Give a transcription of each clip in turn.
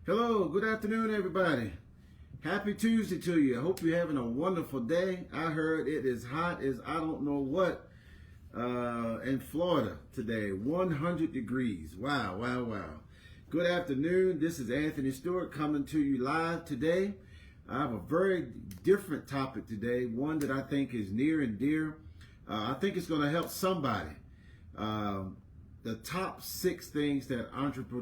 Hello, good afternoon, everybody. Happy Tuesday to you. I hope you're having a wonderful day. I heard it is hot as I don't know what in Florida today, 100 degrees. Wow, wow, wow. Good afternoon. This is Anthony Stewart coming to you live today. I have a very different topic today, one that I think is near and dear. I think it's going to help somebody. The top six things that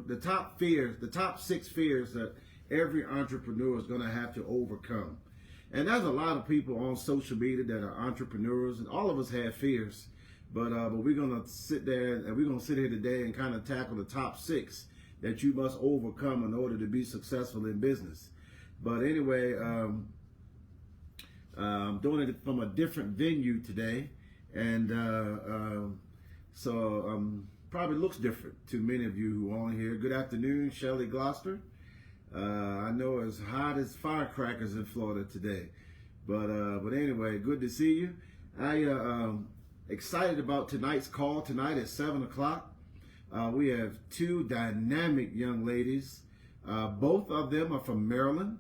the top six fears that every entrepreneur is going to have to overcome. And there's a lot of people on social media that are entrepreneurs, and all of us have fears. But we're going to sit there and we're going to sit here today and kind of tackle the top six that you must overcome in order to be successful in business. But anyway, I'm doing it from a different venue today, and so probably looks different to many of you who are on here. Good afternoon, Shelley Gloucester. I know it's hot as firecrackers in Florida today, but anyway, good to see you. I excited about tonight's call tonight at 7 o'clock. We have two dynamic young ladies. Both of them are from Maryland,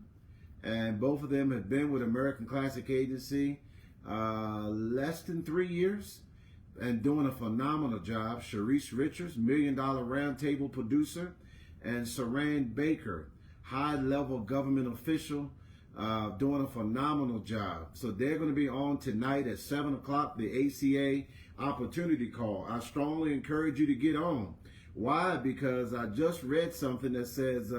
and both of them have been with American Classic Agency less than 3 years and doing a phenomenal job. Sharice Richards, $1 Million Roundtable producer, and Saran Baker, high-level government official, doing a phenomenal job. So they're going to be on tonight at 7 o'clock, the ACA opportunity call. I strongly encourage you to get on. Why? Because I just read something that says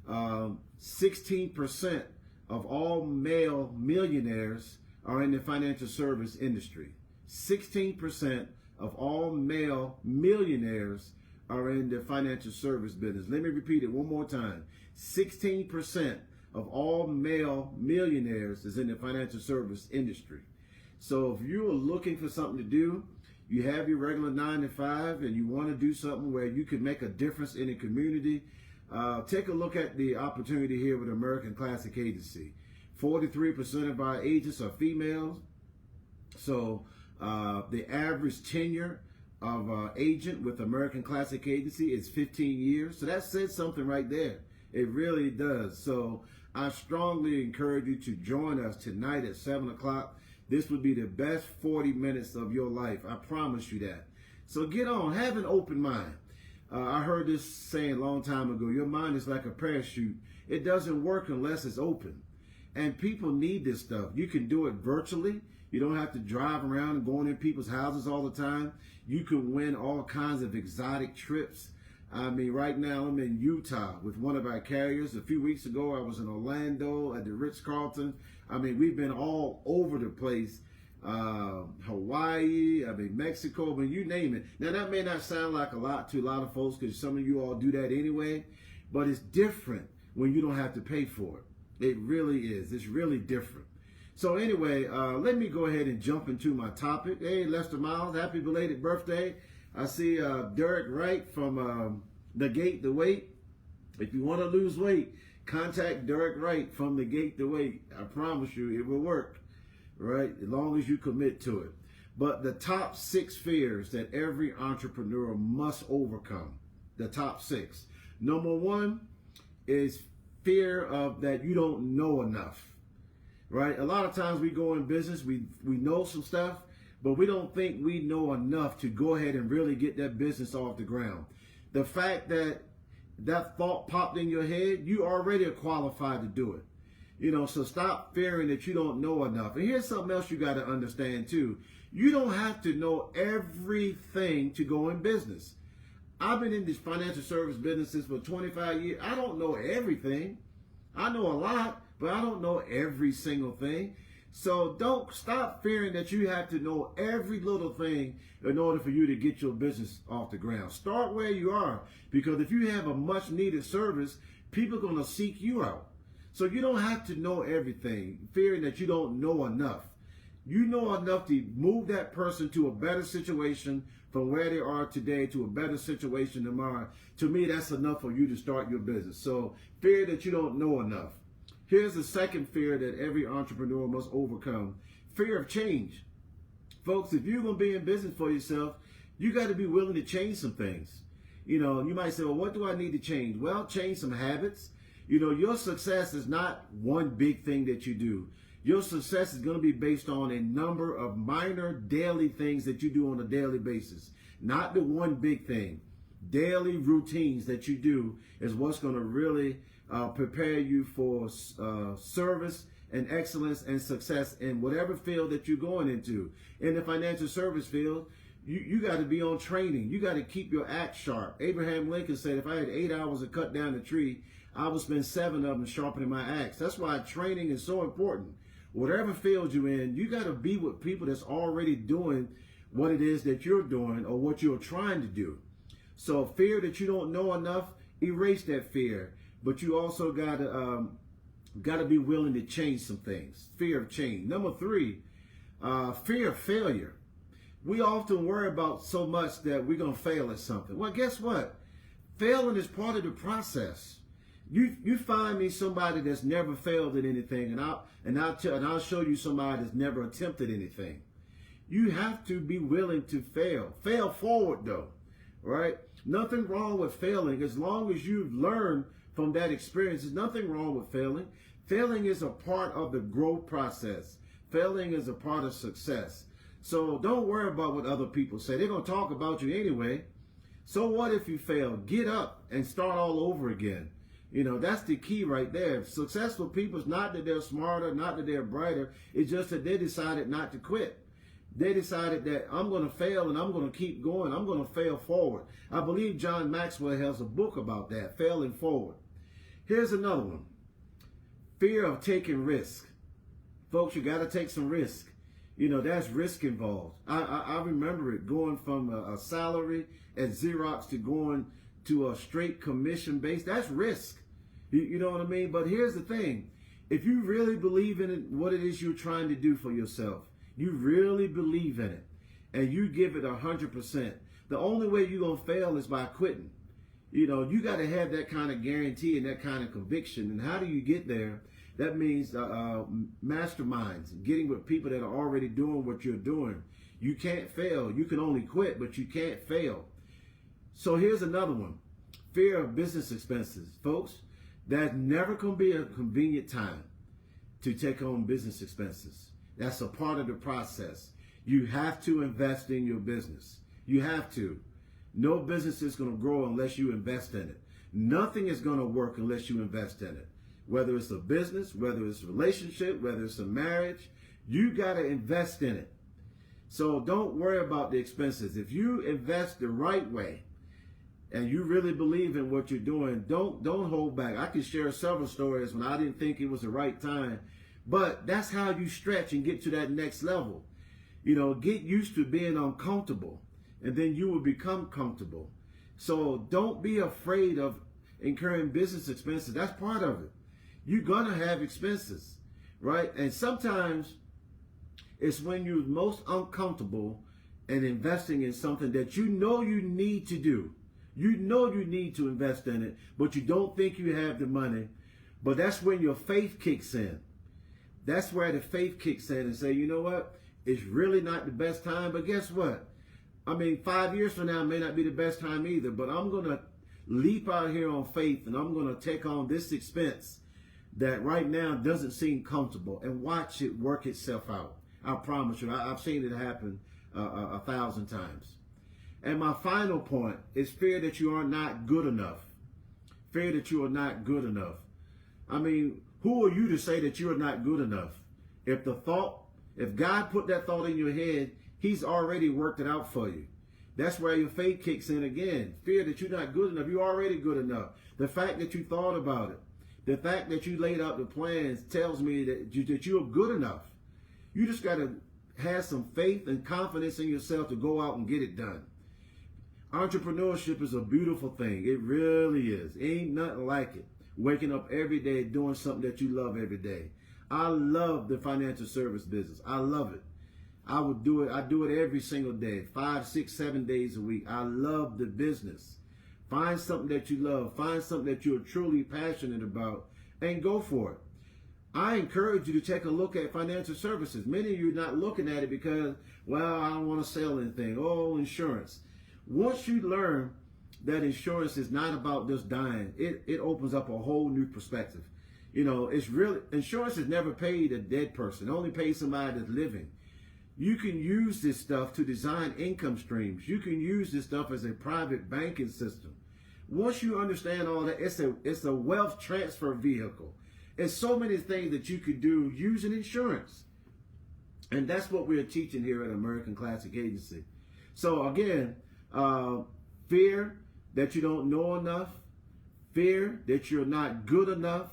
16% of all male millionaires are in the financial service industry. 16% of all male millionaires are in the financial service business. Let me repeat it one more time. 16% of all male millionaires is in the financial service industry. So if you are looking for something to do, you have your regular 9 to 5, and you want to do something where you can make a difference in the community, take a look at the opportunity here with American Classic Agency. 43% of our agents are females. So the average tenure of an agent with American Classic Agency is 15 years. So that says something right there. It really does. So I strongly encourage you to join us tonight at 7 o'clock. This would be the best 40 minutes of your life. I promise you that. So get on. Have an open mind. I heard this saying a long time ago. Your mind is like a parachute. It doesn't work unless it's open. And people need this stuff. You can do it virtually. You don't have to drive around and going in people's houses all the time. You can win all kinds of exotic trips. I mean, right now I'm in Utah with one of our carriers. A few weeks ago, I was in Orlando at the Ritz-Carlton. I mean, we've been all over the place. Hawaii, I mean, Mexico, I mean, you name it. Now, that may not sound like a lot to a lot of folks because some of you all do that anyway, but it's different when you don't have to pay for it. It really is. It's really different. So anyway, let me go ahead and jump into my topic. Hey, Lester Miles, happy belated birthday. I see Derek Wright from The Gate to Weight. If you want to lose weight, contact Derek Wright from The Gate to Weight. I promise you it will work, right? As long as you commit to it. But the top six fears that every entrepreneur must overcome. The top six. Number one is fear of that you don't know enough. Right? A lot of times we go in business, we know some stuff, but we don't think we know enough to go ahead and really get that business off the ground. The fact that that thought popped in your head, you already are qualified to do it. You know, so stop fearing that you don't know enough. And here's something else you got to understand too. You don't have to know everything to go in business. I've been in this financial service businesses for 25 years. I don't know everything. I know a lot, but I don't know every single thing. So don't stop fearing that you have to know every little thing in order for you to get your business off the ground. Start where you are, because if you have a much needed service, people are going to seek you out. So you don't have to know everything, fearing that you don't know enough. You know enough to move that person to a better situation from where they are today to a better situation tomorrow. To me, that's enough for you to start your business. So fear that you don't know enough. Here's the second fear that every entrepreneur must overcome. Fear of change. Folks, if you're going to be in business for yourself, you got to be willing to change some things. You might say, well, what do I need to change? Well, change some habits. Your success is not one big thing that you do. Your success is going to be based on a number of minor daily things that you do on a daily basis, not the one big thing. Daily routines that you do is what's going to really prepare you for service and excellence and success in whatever field that you're going into. In the financial service field, you got to be on training. You got to keep your axe sharp. Abraham Lincoln said, if I had 8 hours to cut down a tree, I would spend 7 of them sharpening my axe. That's why training is so important. Whatever field you're in, you got to be with people that's already doing what it is that you're doing or what you're trying to do. So fear that you don't know enough, erase that fear. But you also got to be willing to change some things. Fear of change. Number 3, fear of failure. We often worry about so much that we're going to fail at something. Well, guess what? Failing is part of the process. You find me somebody that's never failed at anything, and I'll show you somebody that's never attempted anything. You have to be willing to fail. Fail forward though, right? Nothing wrong with failing as long as you've learned from that experience. There's nothing wrong with failing. Failing is a part of the growth process. Failing is a part of success. So don't worry about what other people say. They're going to talk about you anyway. So what if you fail? Get up and start all over again. That's the key right there. Successful people, it's not that they're smarter, not that they're brighter. It's just that they decided not to quit. They decided that I'm going to fail and I'm going to keep going. I'm going to fail forward. I believe John Maxwell has a book about that, failing forward. Here's another one. Fear of taking risk. Folks, you got to take some risk. That's risk involved. I remember it going from a salary at Xerox to going to a straight commission base. That's risk. You know what I mean? But here's the thing. If you really believe in it, what it is you're trying to do for yourself, you really believe in it, and you give it 100%, the only way you're going to fail is by quitting. You got to have that kind of guarantee and that kind of conviction. And how do you get there? That means masterminds, getting with people that are already doing what you're doing. You can't fail. You can only quit, but you can't fail. So here's another one. Fear of business expenses. Folks, there's never going to be a convenient time to take on business expenses. That's a part of the process. You have to invest in your business. You have to. No business is going to grow unless you invest in it. Nothing is going to work unless you invest in it. Whether it's a business, whether it's a relationship, whether it's a marriage, you got to invest in it. So don't worry about the expenses. If you invest the right way and you really believe in what you're doing, don't hold back. I can share several stories when I didn't think it was the right time, but that's how you stretch and get to that next level. Get used to being uncomfortable, and then you will become comfortable. So don't be afraid of incurring business expenses. That's part of it. You're going to have expenses, right? And sometimes it's when you're most uncomfortable and investing in something that you need to do. You need to invest in it, but you don't think you have the money. But that's when your faith kicks in. That's where the faith kicks in and say, you know what? It's really not the best time, but guess what? 5 years from now may not be the best time either, but I'm going to leap out here on faith, and I'm going to take on this expense that right now doesn't seem comfortable and watch it work itself out. I promise you, I've seen it happen 1,000 times. And my final point is fear that you are not good enough. Fear that you are not good enough. Who are you to say that you are not good enough? If God put that thought in your head, He's already worked it out for you. That's where your faith kicks in again. Fear that you're not good enough. You're already good enough. The fact that you thought about it, the fact that you laid out the plans tells me that you're good enough. You just got to have some faith and confidence in yourself to go out and get it done. Entrepreneurship is a beautiful thing. It really is. Ain't nothing like it. Waking up every day doing something that you love every day. I love the financial service business. I love it. I would do it. I do it every single day, 5, 6, 7 days a week. I love the business. Find something that you love. Find something that you're truly passionate about and go for it. I encourage you to take a look at financial services. Many of you are not looking at it because, well, I don't want to sell anything. Oh, insurance. Once you learn that insurance is not about just dying. It opens up a whole new perspective. You know, it's really, insurance has never paid a dead person. It only pays somebody that's living. You can use this stuff to design income streams. You can use this stuff as a private banking system. Once you understand all that, it's a wealth transfer vehicle. It's so many things that you could do using insurance. And that's what we're teaching here at American Classic Agency. So again, fear that you don't know enough, fear that you're not good enough,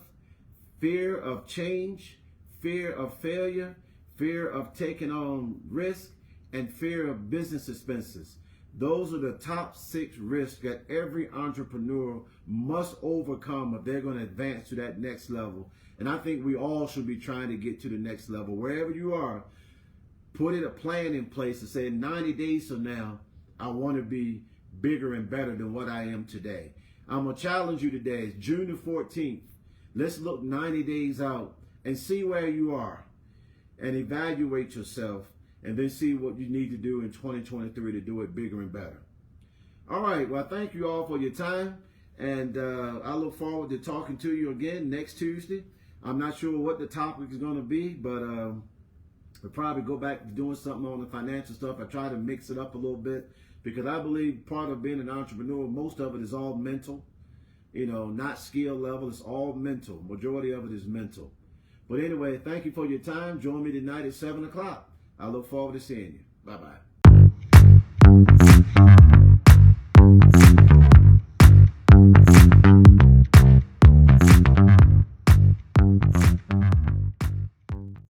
fear of change, fear of failure, fear of taking on risk, and fear of business expenses. Those are the top 6 risks that every entrepreneur must overcome if they're going to advance to that next level. And I think we all should be trying to get to the next level. Wherever you are, put a plan in place to say 90 days from now, I want to be bigger and better than what I am today. I'm going to challenge you today. It's June the 14th. Let's look 90 days out and see where you are and evaluate yourself, and then see what you need to do in 2023 to do it bigger and better. All right. Well, thank you all for your time. And I look forward to talking to you again next Tuesday. I'm not sure what the topic is going to be, but we'll probably go back to doing something on the financial stuff. I try to mix it up a little bit because I believe part of being an entrepreneur, most of it is all mental, you know, not skill level. It's all mental. Majority of it is mental. But anyway, thank you for your time. Join me tonight at 7 o'clock. I look forward to seeing you. Bye-bye.